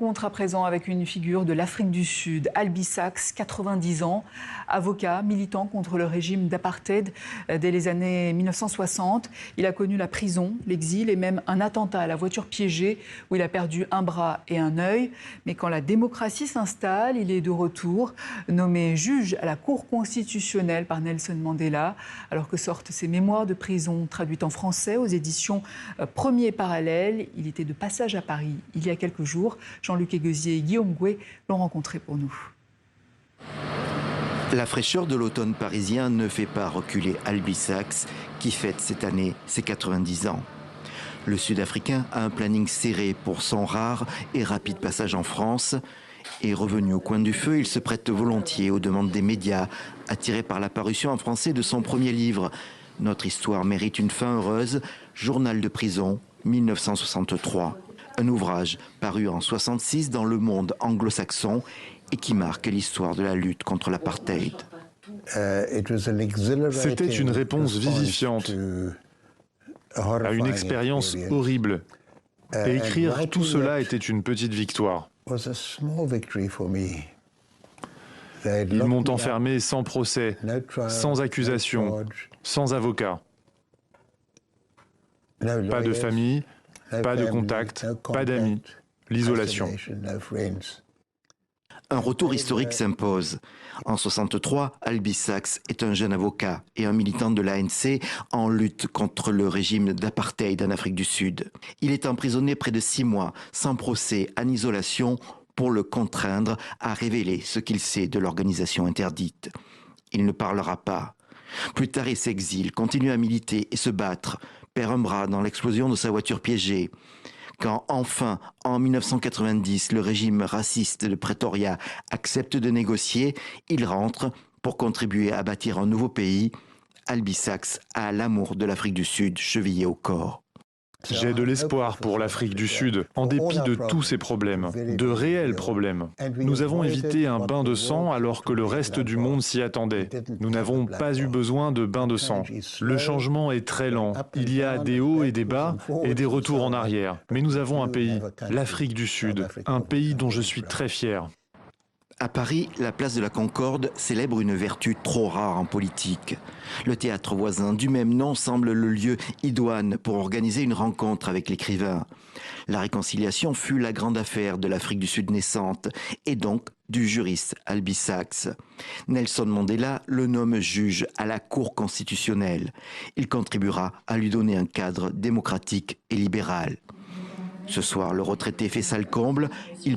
rencontre à présent avec une figure de l'Afrique du Sud, Albie Sachs, 90 ans, avocat, militant contre le régime d'apartheid dès les années 1960. Il a connu la prison, l'exil et même un attentat à la voiture piégée où il a perdu un bras et un œil. Mais quand la démocratie s'installe, il est de retour, nommé juge à la Cour constitutionnelle par Nelson Mandela, alors que sortent ses mémoires de prison traduites en français aux éditions Premier Parallèle. Il était de passage à Paris il y a quelques jours. Jean-Luc Eguezier et Guillaume Gouet l'ont rencontré pour nous. La fraîcheur de l'automne parisien ne fait pas reculer Albie Sachs, qui fête cette année ses 90 ans. Le Sud-Africain a un planning serré pour son rare et rapide passage en France. Et revenu au coin du feu, il se prête volontiers aux demandes des médias, attiré par la parution en français de son premier livre. Notre histoire mérite une fin heureuse, Journal de prison, 1963. Un ouvrage paru en 1966 dans le Monde anglo-saxon et qui marque l'histoire de la lutte contre l'apartheid. C'était une réponse vivifiante à une expérience horrible. Et écrire tout cela était une petite victoire. Ils m'ont enfermé sans procès, sans accusation, sans avocat. Pas de famille, pas de contact, pas d'amis, l'isolation. Un retour historique s'impose. En 1963, Albie Sachs est un jeune avocat et un militant de l'ANC en lutte contre le régime d'apartheid en Afrique du Sud. Il est emprisonné près de 6 mois, sans procès, en isolation, pour le contraindre à révéler ce qu'il sait de l'organisation interdite. Il ne parlera pas. Plus tard, il s'exile, continue à militer et se battre, perd un bras dans l'explosion de sa voiture piégée. Quand enfin, en 1990, le régime raciste de Pretoria accepte de négocier, il rentre pour contribuer à bâtir un nouveau pays. Albie Sachs a l'amour de l'Afrique du Sud chevillé au corps. J'ai de l'espoir pour l'Afrique du Sud, en dépit de tous ces problèmes, de réels problèmes. Nous avons évité un bain de sang alors que le reste du monde s'y attendait. Nous n'avons pas eu besoin de bain de sang. Le changement est très lent. Il y a des hauts et des bas et des retours en arrière. Mais nous avons un pays, l'Afrique du Sud, un pays dont je suis très fier. À Paris, la place de la Concorde célèbre une vertu trop rare en politique. Le théâtre voisin du même nom semble le lieu idoine pour organiser une rencontre avec l'écrivain. La réconciliation fut la grande affaire de l'Afrique du Sud naissante et donc du juriste Albie Sachs. Nelson Mandela le nomme juge à la Cour constitutionnelle. Il contribuera à lui donner un cadre démocratique et libéral. Ce soir, le retraité fait salle comble. Il